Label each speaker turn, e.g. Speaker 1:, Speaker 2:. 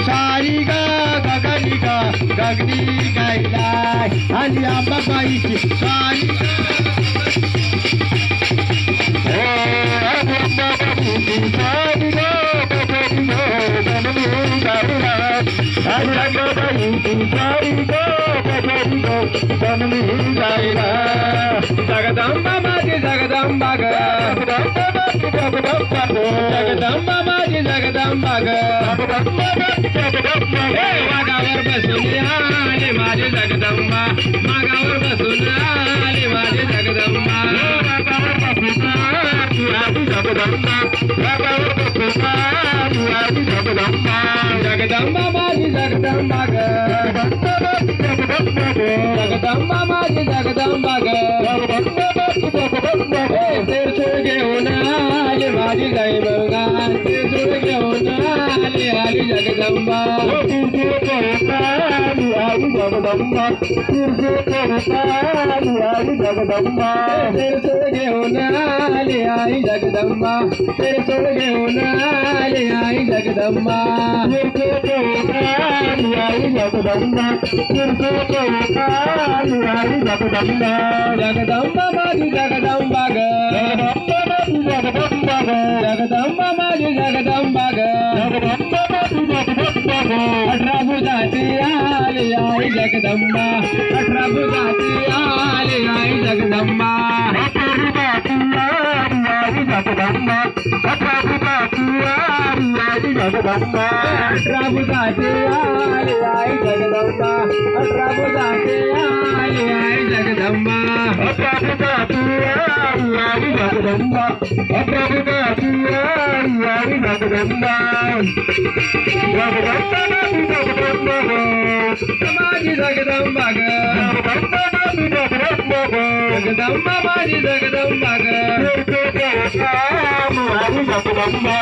Speaker 1: सारी गा गगनी गा गगनी गायलाय आणि अंबाबाईची सारी जगदंबा माझी जगदंबा ग जगदंबा माझी जगदंबा ग वाघावर बसून आले माझी जगदंबा मागावर बसून आले माझी जगदंबा जगदंबा माझी जगदंबा ग जगदंबा माझी जगदंबा ग त्रिशूळ घेऊन आले माझी जय मंगा त्रिशूळ घेऊन आली आली जगदंबा जगदंबा जगदंबा त्रिशूळ घेऊन आली आई जगदंबा त्रिशूळ घेऊन आली आई जगदंबा जगदंबा जगदंबा माझी जगदंबा ग जगदंबा माझी जगदंबा ग 18 भुजाची आली आई जगदंबा 18 भुजाची आली आई जगदंबा जगदंबा 18 भुजाची आली आई जगदंबा 18 भुजाची आली आई जगदंबा माझी जगदंबा ग जगदंबा माझी जगदंबा ग जगदंबा